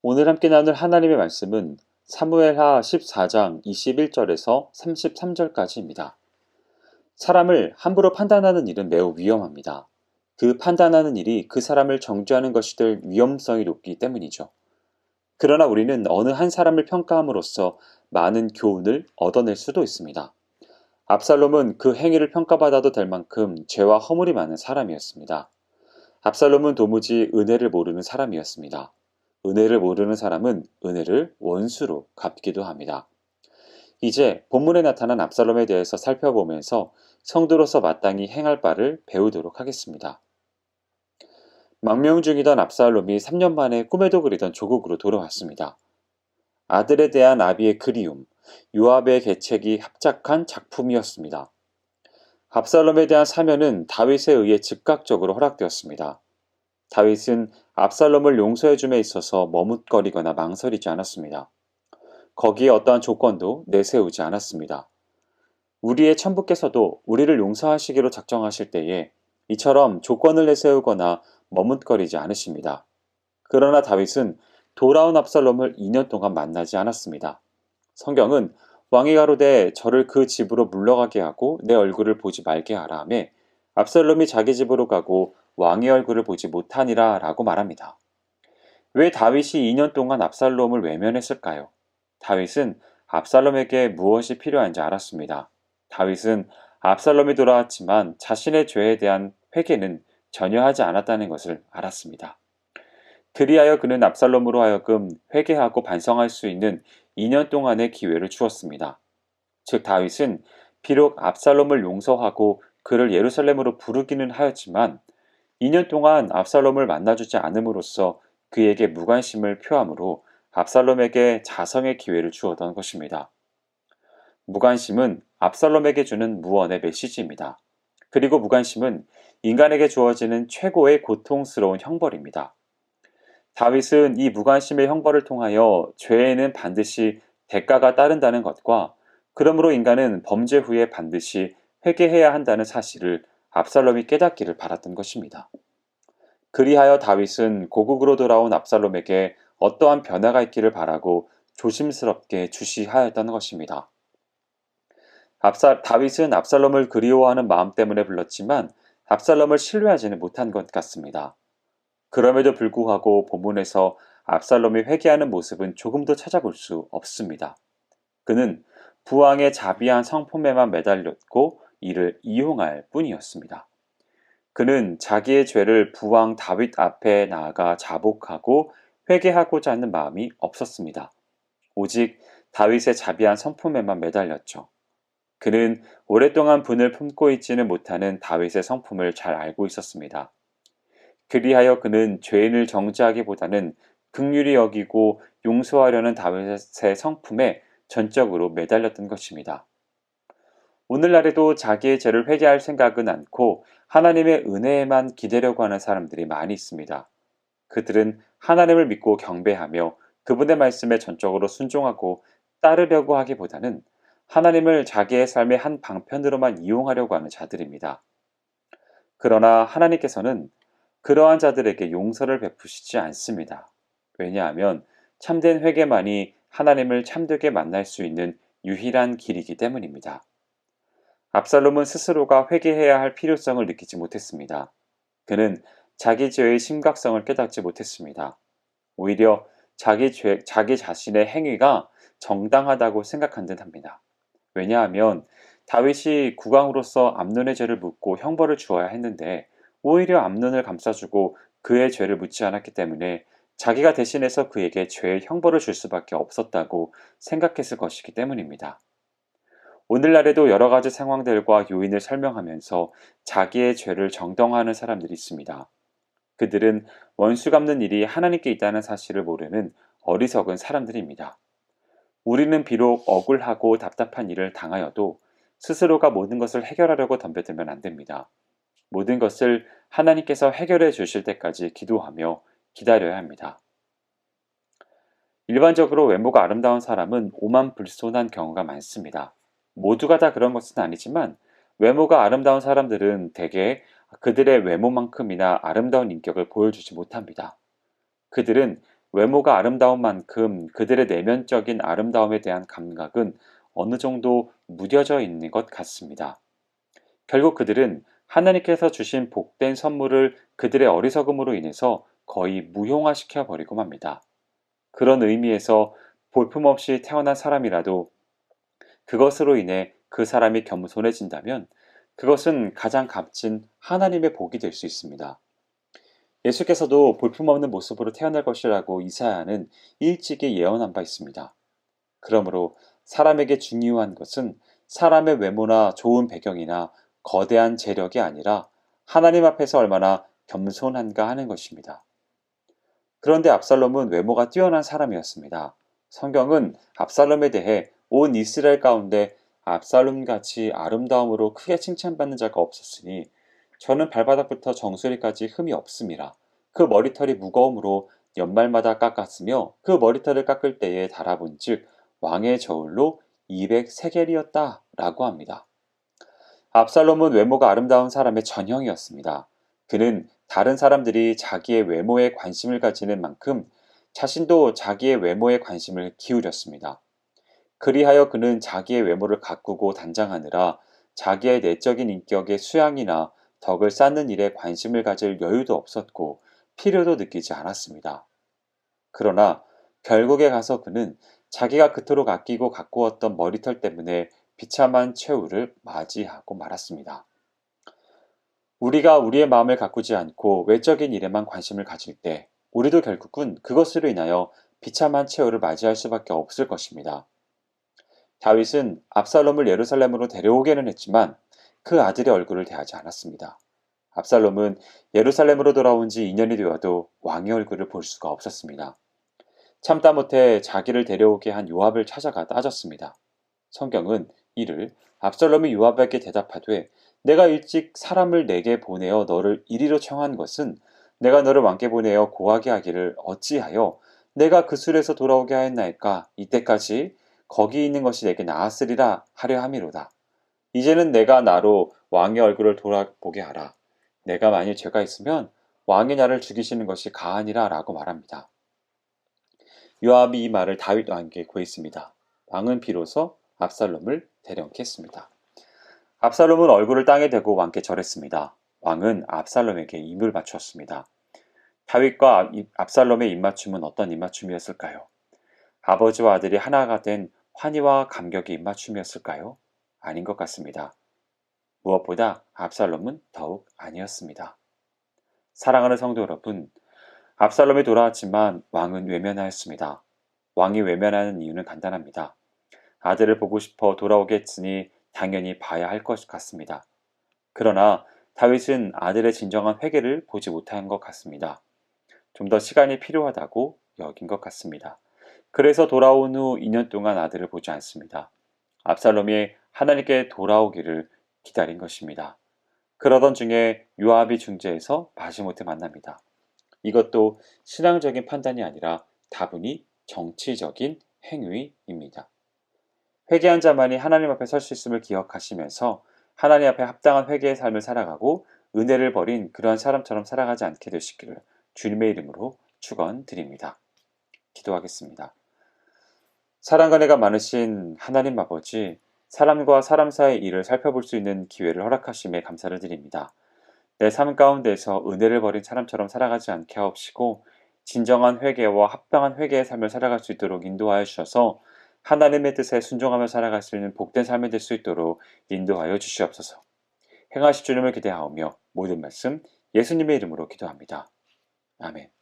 오늘 함께 나눌 하나님의 말씀은 사무엘하 14장 21절에서 33절까지입니다. 사람을 함부로 판단하는 일은 매우 위험합니다. 그 판단하는 일이 그 사람을 정죄하는 것이 될 위험성이 높기 때문이죠. 그러나 우리는 어느 한 사람을 평가함으로써 많은 교훈을 얻어낼 수도 있습니다. 압살롬은 그 행위를 평가받아도 될 만큼 죄와 허물이 많은 사람이었습니다. 압살롬은 도무지 은혜를 모르는 사람이었습니다. 은혜를 모르는 사람은 은혜를 원수로 갚기도 합니다. 이제 본문에 나타난 압살롬에 대해서 살펴보면서 성도로서 마땅히 행할 바를 배우도록 하겠습니다. 망명 중이던 압살롬이 3년 만에 꿈에도 그리던 조국으로 돌아왔습니다. 아들에 대한 아비의 그리움, 요압의 계책이 합작한 작품이었습니다. 압살롬에 대한 사면은 다윗에 의해 즉각적으로 허락되었습니다. 다윗은 압살롬을 용서해 줌에 있어서 머뭇거리거나 망설이지 않았습니다. 거기에 어떠한 조건도 내세우지 않았습니다. 우리의 천부께서도 우리를 용서하시기로 작정하실 때에 이처럼 조건을 내세우거나 머뭇거리지 않으십니다. 그러나 다윗은 돌아온 압살롬을 2년 동안 만나지 않았습니다. 성경은 왕이 가로되 저를 그 집으로 물러가게 하고 내 얼굴을 보지 말게 하라 하며 압살롬이 자기 집으로 가고 왕의 얼굴을 보지 못하니라 라고 말합니다. 왜 다윗이 2년 동안 압살롬을 외면했을까요? 다윗은 압살롬에게 무엇이 필요한지 알았습니다. 다윗은 압살롬이 돌아왔지만 자신의 죄에 대한 회개는 전혀 하지 않았다는 것을 알았습니다. 그리하여 그는 압살롬으로 하여금 회개하고 반성할 수 있는 2년 동안의 기회를 주었습니다. 즉 다윗은 비록 압살롬을 용서하고 그를 예루살렘으로 부르기는 하였지만 2년 동안 압살롬을 만나주지 않음으로써 그에게 무관심을 표함으로 압살롬에게 자성의 기회를 주었던 것입니다. 무관심은 압살롬에게 주는 무언의 메시지입니다. 그리고 무관심은 인간에게 주어지는 최고의 고통스러운 형벌입니다. 다윗은 이 무관심의 형벌을 통하여 죄에는 반드시 대가가 따른다는 것과 그러므로 인간은 범죄 후에 반드시 회개해야 한다는 사실을 압살롬이 깨닫기를 바랐던 것입니다. 그리하여 다윗은 고국으로 돌아온 압살롬에게 어떠한 변화가 있기를 바라고 조심스럽게 주시하였던 것입니다. 다윗은 압살롬을 그리워하는 마음 때문에 불렀지만 압살롬을 신뢰하지는 못한 것 같습니다. 그럼에도 불구하고 본문에서 압살롬이 회개하는 모습은 조금도 찾아볼 수 없습니다. 그는 부왕의 자비한 성품에만 매달렸고 이를 이용할 뿐이었습니다. 그는 자기의 죄를 부왕 다윗 앞에 나아가 자복하고 회개하고자 하는 마음이 없었습니다. 오직 다윗의 자비한 성품에만 매달렸죠. 그는 오랫동안 분을 품고 있지는 못하는 다윗의 성품을 잘 알고 있었습니다. 그리하여 그는 죄인을 정죄하기보다는 긍휼히 여기고 용서하려는 다윗의 성품에 전적으로 매달렸던 것입니다. 오늘날에도 자기의 죄를 회개할 생각은 않고 하나님의 은혜에만 기대려고 하는 사람들이 많이 있습니다. 그들은 하나님을 믿고 경배하며 그분의 말씀에 전적으로 순종하고 따르려고 하기보다는 하나님을 자기의 삶의 한 방편으로만 이용하려고 하는 자들입니다. 그러나 하나님께서는 그러한 자들에게 용서를 베푸시지 않습니다. 왜냐하면 참된 회개만이 하나님을 참되게 만날 수 있는 유일한 길이기 때문입니다. 압살롬은 스스로가 회개해야 할 필요성을 느끼지 못했습니다. 그는 자기 죄의 심각성을 깨닫지 못했습니다. 오히려 자기 자신의 행위가 정당하다고 생각한 듯 합니다. 왜냐하면 다윗이 국왕으로서 암논의 죄를 묻고 형벌을 주어야 했는데 오히려 암논을 감싸주고 그의 죄를 묻지 않았기 때문에 자기가 대신해서 그에게 죄의 형벌을 줄 수밖에 없었다고 생각했을 것이기 때문입니다. 오늘날에도 여러 가지 상황들과 요인을 설명하면서 자기의 죄를 정당화하는 사람들이 있습니다. 그들은 원수 갚는 일이 하나님께 있다는 사실을 모르는 어리석은 사람들입니다. 우리는 비록 억울하고 답답한 일을 당하여도 스스로가 모든 것을 해결하려고 덤벼들면 안 됩니다. 모든 것을 하나님께서 해결해 주실 때까지 기도하며 기다려야 합니다. 일반적으로 외모가 아름다운 사람은 오만불손한 경우가 많습니다. 모두가 다 그런 것은 아니지만 외모가 아름다운 사람들은 대개 그들의 외모만큼이나 아름다운 인격을 보여주지 못합니다. 그들은 외모가 아름다운 만큼 그들의 내면적인 아름다움에 대한 감각은 어느 정도 무뎌져 있는 것 같습니다. 결국 그들은 하나님께서 주신 복된 선물을 그들의 어리석음으로 인해서 거의 무용화시켜 버리고 맙니다. 그런 의미에서 볼품없이 태어난 사람이라도 그것으로 인해 그 사람이 겸손해진다면 그것은 가장 값진 하나님의 복이 될 수 있습니다. 예수께서도 볼품없는 모습으로 태어날 것이라고 이사야는 일찍이 예언한 바 있습니다. 그러므로 사람에게 중요한 것은 사람의 외모나 좋은 배경이나 거대한 재력이 아니라 하나님 앞에서 얼마나 겸손한가 하는 것입니다. 그런데 압살롬은 외모가 뛰어난 사람이었습니다. 성경은 압살롬에 대해 온 이스라엘 가운데 압살롬같이 아름다움으로 크게 칭찬받는 자가 없었으니 저는 발바닥부터 정수리까지 흠이 없음이라. 그 머리털이 무거움으로 연말마다 깎았으며 그 머리털을 깎을 때에 달아본 즉 왕의 저울로 200세겔이었다 라고 합니다. 압살롬은 외모가 아름다운 사람의 전형이었습니다. 그는 다른 사람들이 자기의 외모에 관심을 가지는 만큼 자신도 자기의 외모에 관심을 기울였습니다. 그리하여 그는 자기의 외모를 가꾸고 단장하느라 자기의 내적인 인격의 수양이나 덕을 쌓는 일에 관심을 가질 여유도 없었고 필요도 느끼지 않았습니다. 그러나 결국에 가서 그는 자기가 그토록 아끼고 가꾸었던 머리털 때문에 비참한 최후를 맞이하고 말았습니다. 우리가 우리의 마음을 가꾸지 않고 외적인 일에만 관심을 가질 때 우리도 결국은 그것으로 인하여 비참한 최후를 맞이할 수밖에 없을 것입니다. 다윗은 압살롬을 예루살렘으로 데려오게는 했지만 그 아들의 얼굴을 대하지 않았습니다. 압살롬은 예루살렘으로 돌아온 지 2년이 되어도 왕의 얼굴을 볼 수가 없었습니다. 참다 못해 자기를 데려오게 한 요압을 찾아가 따졌습니다. 성경은 이를 압살롬이 요압에게 대답하되 내가 일찍 사람을 내게 보내어 너를 이리로 청한 것은 내가 너를 왕께 보내어 고하게 하기를 어찌하여 내가 그 술에서 돌아오게 하였나이까 이때까지 거기 있는 것이 내게 나았으리라 하려 함이로다. 이제는 내가 나로 왕의 얼굴을 돌아보게 하라. 내가 만일 죄가 있으면 왕이 나를 죽이시는 것이 가하니라 라고 말합니다. 요압이 이 말을 다윗 왕에게 고했습니다. 왕은 비로소 압살롬을 데려오게 했습니다. 압살롬은 얼굴을 땅에 대고 왕께 절했습니다. 왕은 압살롬에게 입을 맞추었습니다. 다윗과 압살롬의 입맞춤은 어떤 입맞춤이었을까요? 아버지와 아들이 하나가 된 환희와 감격의 입맞춤이었을까요? 아닌 것 같습니다. 무엇보다 압살롬은 더욱 아니었습니다. 사랑하는 성도 여러분, 압살롬이 돌아왔지만 왕은 외면하였습니다. 왕이 외면하는 이유는 간단합니다. 아들을 보고 싶어 돌아오게 했으니 당연히 봐야 할 것 같습니다. 그러나 다윗은 아들의 진정한 회개를 보지 못한 것 같습니다. 좀 더 시간이 필요하다고 여긴 것 같습니다. 그래서 돌아온 후 2년 동안 아들을 보지 않습니다. 압살롬이 하나님께 돌아오기를 기다린 것입니다. 그러던 중에 요압이 중재해서 마지못해 만납니다. 이것도 신앙적인 판단이 아니라 다분히 정치적인 행위입니다. 회개한 자만이 하나님 앞에 설 수 있음을 기억하시면서 하나님 앞에 합당한 회개의 삶을 살아가고 은혜를 버린 그러한 사람처럼 살아가지 않게 되시기를 주님의 이름으로 축원드립니다. 기도하겠습니다. 사랑과 은혜가 많으신 하나님 아버지, 사람과 사람 사이의 일을 살펴볼 수 있는 기회를 허락하심에 감사를 드립니다. 내 삶 가운데서 은혜를 버린 사람처럼 살아가지 않게 하옵시고 진정한 회개와 합당한 회개의 삶을 살아갈 수 있도록 인도하여 주셔서 하나님의 뜻에 순종하며 살아갈 수 있는 복된 삶이 될 수 있도록 인도하여 주시옵소서. 행하실 주님을 기대하오며 모든 말씀 예수님의 이름으로 기도합니다. 아멘.